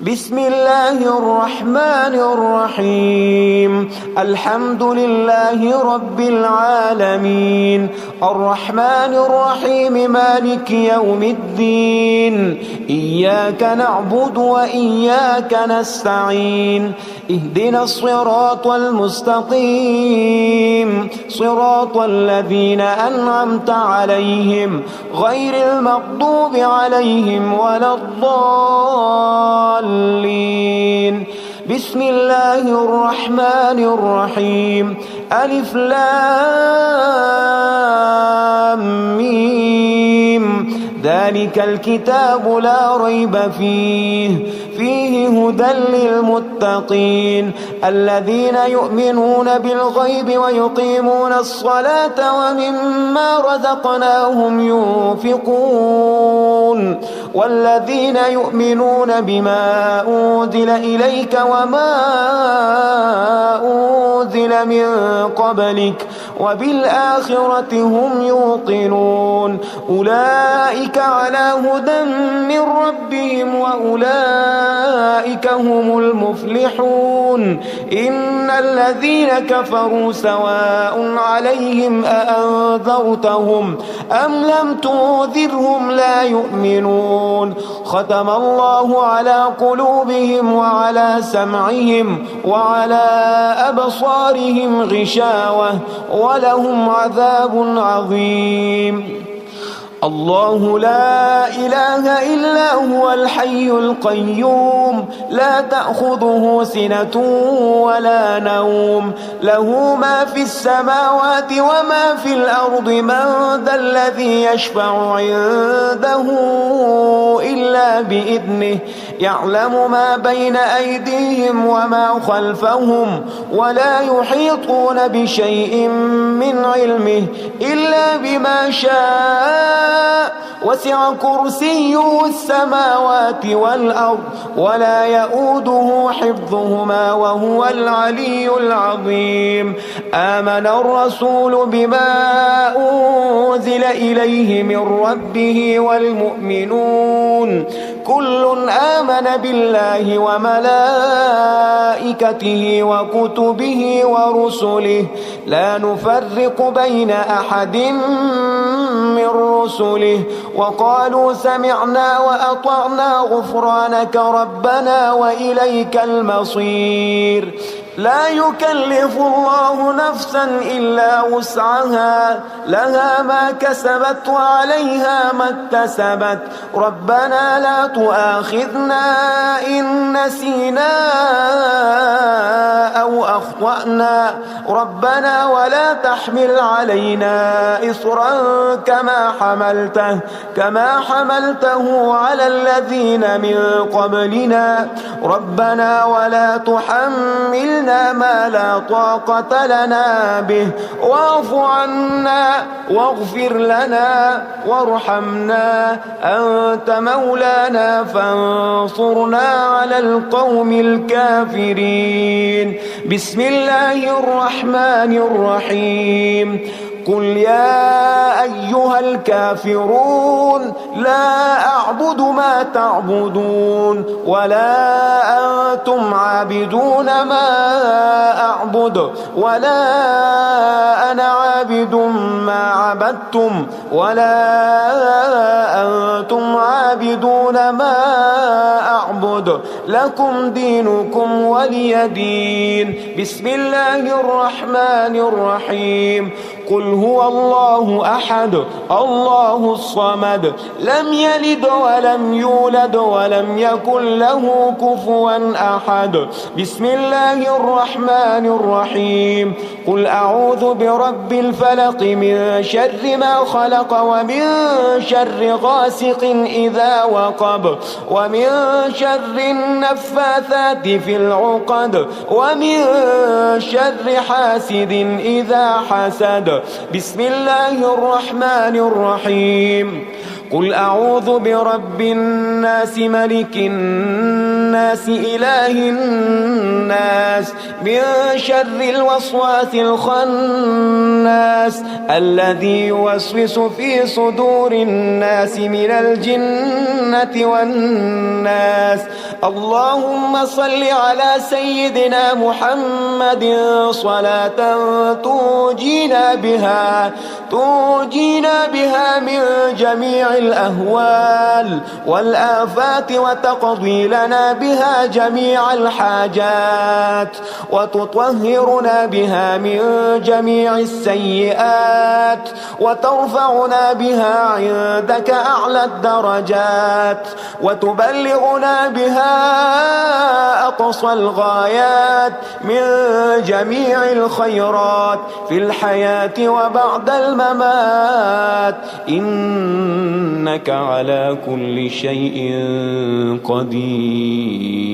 بسم الله الرحمن الرحيم. الحمد لله رب العالمين، الرحمن الرحيم، مالك يوم الدين. إياك نعبد وإياك نستعين، اهدنا الصراط المستقيم، صراط الذين أنعمت عليهم غير المغضوب عليهم ولا الضالين. بسم الله الرحمن الرحيم. ألف لام ميم. ذلك الكتاب لا ريب فيه هدى للمتقين الذين يؤمنون بالغيب ويقيمون الصلاة ومما رزقناهم ينفقون والذين يؤمنون بما أنزل إليك وما أنزل من قبلك وبالآخرة هم يوقنون. أولئك على هدى من ربهم وأولئك هم المفلحون. إن الذين كفروا سواء عليهم أأنذرتهم أم لم تنذرهم لا يؤمنون. ختم الله على قلوبهم وعلى سمعهم وعلى أبصارهم غشاوة ولهم عذاب عظيم. الله لا إله إلا هو الحي القيوم، لا تأخذه سنة ولا نوم، له ما في السماوات وما في الأرض. من ذا الذي يشفع عنده إلا بإذنه، يعلم ما بين أيديهم وما خلفهم ولا يحيطون بشيء من علمه إلا بما شاء. وسع كرسيه السماوات والأرض ولا يؤوده حفظهما وهو العلي العظيم. آمن الرسول بما أنزل إليه من ربه والمؤمنون كل آمن بالله وملائكته وكتبه ورسله لا نفرق بين أحد من رسله وقالوا سمعنا وأطعنا غفرانك ربنا وإليك المصير. لا يكلف الله نفسا إلا وسعها، لها ما كسبت وعليها ما اكتسبت. ربنا لا تؤاخذنا إن نسينا أو أخطأنا، ربنا ولا تحمل علينا إصرا كما حملته على الذين من قبلنا. ربنا ولا تحملنا ما لا طاقة لنا به واعف عنا واغفر لنا وارحمنا، أنت مولانا فانصرنا على القوم الكافرين. بسم الله الرحمن الرحيم. قل يا أيها الكافرون لا أعبد ما تعبدون ولا أنتم عابدون ما أعبد ولا أنا عابد ما عبدتم ولا أنتم عابدون ما أعبد، لكم دينكم ولي دين. بسم الله الرحمن الرحيم. قل هو الله أحد الله الصمد لم يلد ولم يولد ولم يكن له كفوا أحد. بسم الله الرحمن الرحيم. قل أعوذ برب الفلق من شر ما خلق ومن شر غاسق إذا وقب ومن شر النفاثات في العقد ومن شر حاسد إذا حسد. بسم الله الرحمن الرحيم. قل أعوذ برب الناس ملك الناس الناس إله الناس من شر الوسواس الخناس الذي يوسوس في صدور الناس من الجنة والناس. اللهم صل على سيدنا محمد صلاة تنجينا بها من جميع الأهوال والآفات وتقضي لنا بها جميع الحاجات وتطهرنا بها من جميع السيئات وترفعنا بها عندك أعلى الدرجات وتبلغنا بها أقصى الغايات من جميع الخيرات في الحياة وبعد الممات، إنك على كل شيء قدير.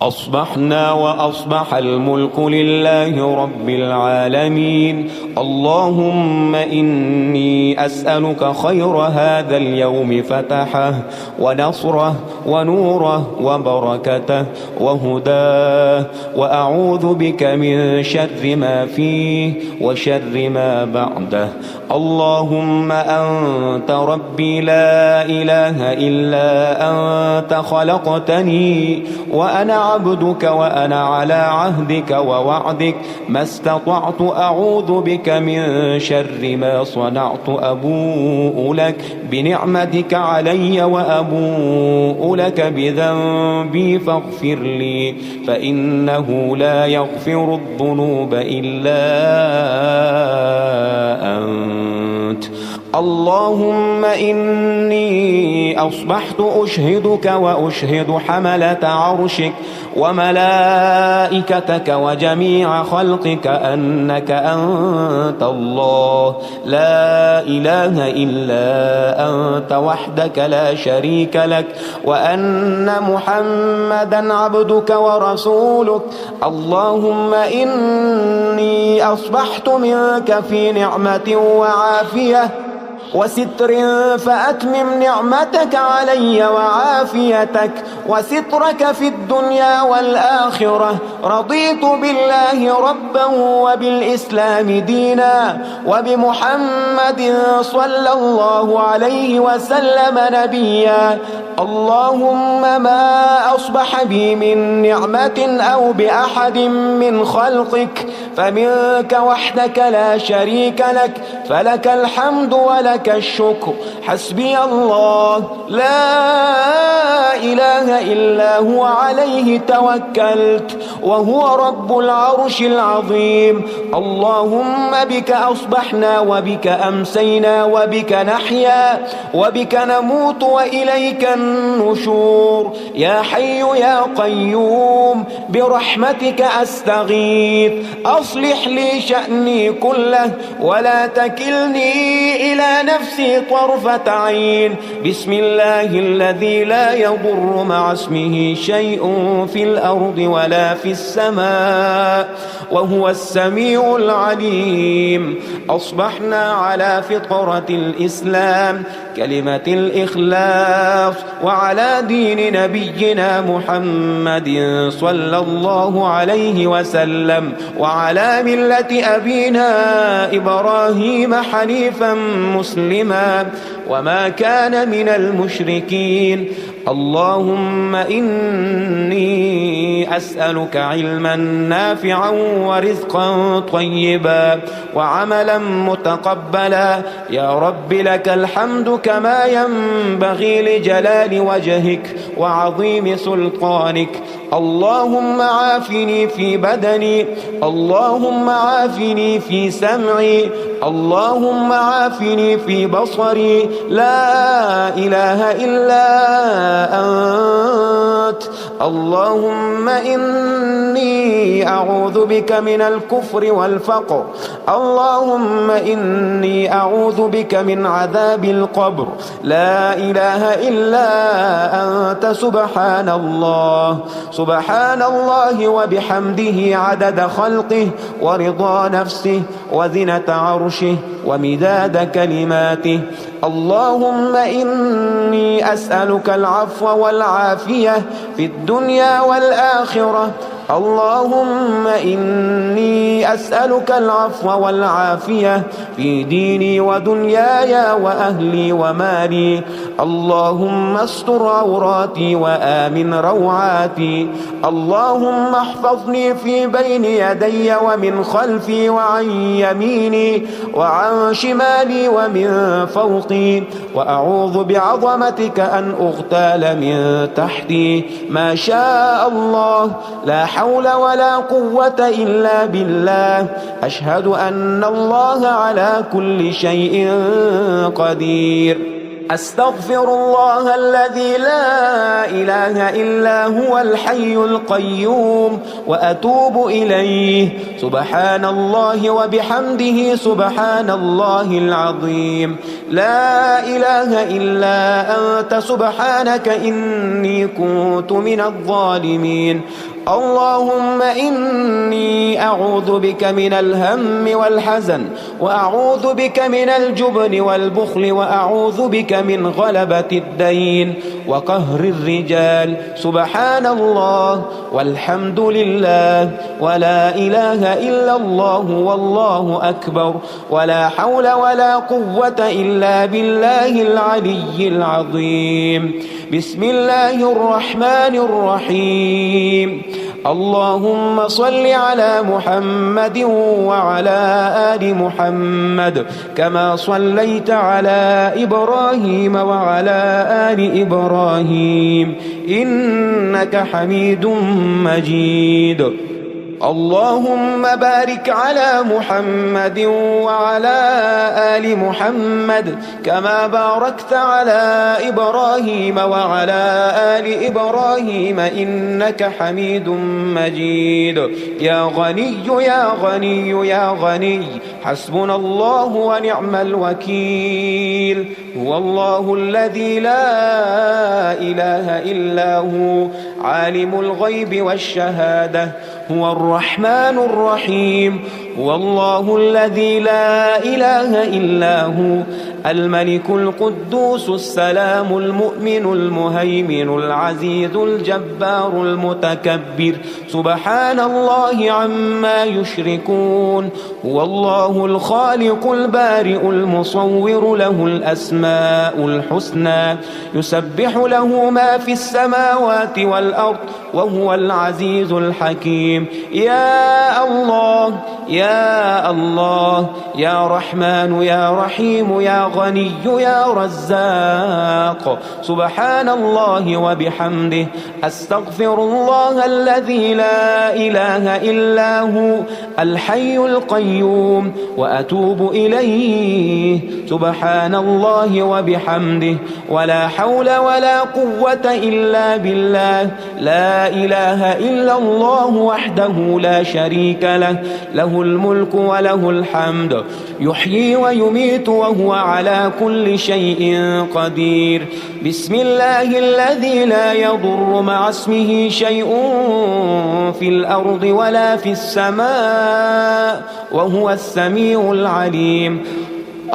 أصبحنا وأصبح الملك لله رب العالمين. اللهم إني أسألك خير هذا اليوم فتحه ونصره ونوره وبركته وهداه، وأعوذ بك من شر ما فيه وشر ما بعده. اللهم أنت ربي لا إله إلا أنت، خلقتني وأنا عبدك وأنا على عهدك ووعدك ما استطعت. أعوذ بك من شر ما صنعت. أبوء لك بنعمتك علي وأبوء لك بذنبي فاغفر لي، فإنه لا يغفر الذنوب إلا أنت. اللهم إني أصبحت أشهدك وأشهد حملة عرشك وملائكتك وجميع خلقك أنك أنت الله لا إله إلا أنت وحدك لا شريك لك، وأن محمدا عبدك ورسولك. اللهم إني أصبحت منك في نعمة وعافية وستر، فأتمم نعمتك علي وعافيتك وسترك في الدنيا والآخرة. رضيت بالله ربا وبالإسلام دينا وبمحمد صلى الله عليه وسلم نبيا. اللهم ما أصبح بي من نعمة أو بأحد من خلقك فمنك وحدك لا شريك لك، فلك الحمد ولك الشكر. حسبي الله لا إله إلا هو عليه توكلت وهو رب العرش العظيم. اللهم بك أصبحنا وبك أمسينا وبك نحيا وبك نموت وإليك النشور. يا حي يا قيوم برحمتك أستغيث، أصلح لي شأني كله ولا تكلني إلى نفسي طرفة عين. بسم الله الذي لا يضر مع اسمه شيء في الأرض ولا في السماء وهو السميع العليم. أصبحنا على فطرة الإسلام كلمة الإخلاص وعلى دين نبينا محمد صلى الله عليه وسلم وعلى ملة أبينا إبراهيم حنيفا مسلما وما كان من المشركين. اللهم إني أسألك علما نافعا ورزقا طيبا وعملا متقبلا. يا رب لك الحمد كما ينبغي لجلال وجهك وعظيم سلطانك. اللهم عافني في بدني، اللهم عافني في سمعي، اللهم عافني في بصري. لا إله إلا أنت. اللهم إني أعوذ بك من الكفر والفقر. اللهم إني أعوذ بك من عذاب القبر. لا إله إلا أنت. سبحان الله سبحان الله وبحمده عدد خلقه ورضا نفسه وزنة عرشه ومداد كلماته. اللهم إني أسألك العفو والعافية في الدنيا والآخرة. اللهم إني أسألك العفو والعافية في ديني ودنياي وأهلي ومالي. اللهم استر عوراتي وآمن روعاتي. اللهم احفظني في بين يدي ومن خلفي وعن يميني وعن شمالي ومن فوقي، وأعوذ بعظمتك أن أغتال من تحتي. ما شاء الله، لا حول ولا قوة إلا بالله. أشهد أن الله على كل شيء قدير. أستغفر الله الذي لا إله إلا هو الحي القيوم وأتوب إليه. سبحان الله وبحمده سبحان الله العظيم. لا إله إلا أنت سبحانك إني كنت من الظالمين. اللهم إني أعوذ بك من الهم والحزن، وأعوذ بك من الجبن والبخل، وأعوذ بك من غلبة الدين وقهر الرجال. سبحان الله والحمد لله ولا إله إلا الله والله أكبر، ولا حول ولا قوة إلا بالله العلي العظيم. بسم الله الرحمن الرحيم. اللهم صل على محمد وعلى آل محمد كما صليت على إبراهيم وعلى آل إبراهيم إنك حميد مجيد. اللهم بارك على محمد وعلى آل محمد كما باركت على إبراهيم وعلى آل إبراهيم إنك حميد مجيد. يا غني يا غني يا غني، حسبنا الله ونعم الوكيل. هو الله الذي لا إله إلا هو، عالم الغيب والشهادة، هو الرحمن الرحيم. هو الله الذي لا إله إلا هو، الملك القدوس السلام المؤمن المهيمن العزيز الجبار المتكبر. سبحان الله عما يشركون. هو الله الخالق البارئ المصور، له الأسماء الحسنى، يسبح له ما في السماوات والأرض، وهو العزيز الحكيم. يا الله يا الله، يا رحمن يا رحيم، يا غني يا رزاق. سبحان الله وبحمده. أستغفر الله الذي لا إله إلا هو، الحي القيوم، وأتوب إليه. سبحان الله وبحمده، ولا حول ولا قوة إلا بالله. لا إله إلا الله وحده لا شريك له، له الملك وله الحمد، يحيي ويميت وهو على كل شيء قدير. بسم الله الذي لا يضر مع اسمه شيء في الأرض ولا في السماء، وهو السميع العليم.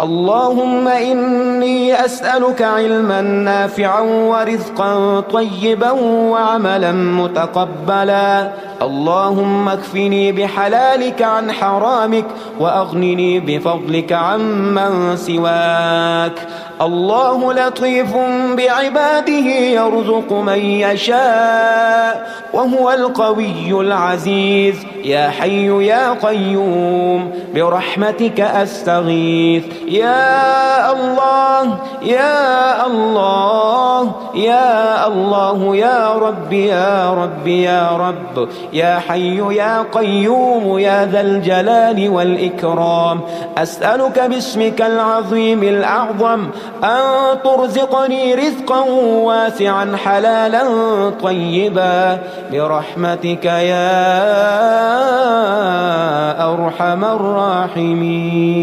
اللهم إني أسألك علما نافعا ورزقا طيبا وعملا متقبلا. اللهم اكفني بحلالك عن حرامك، وأغنني بفضلك عمن سواك. الله لطيف بعباده يرزق من يشاء، وهو القوي العزيز. يا حي يا قيوم برحمتك أستغيث. يا الله يا الله يا الله، يا رب يا رب يا رب، يا حي يا قيوم يا ذا الجلال والإكرام. أسألك باسمك العظيم الأعظم أن ترزقني رزقا واسعا حلالا طيبا برحمتك يا أرحم الراحمين.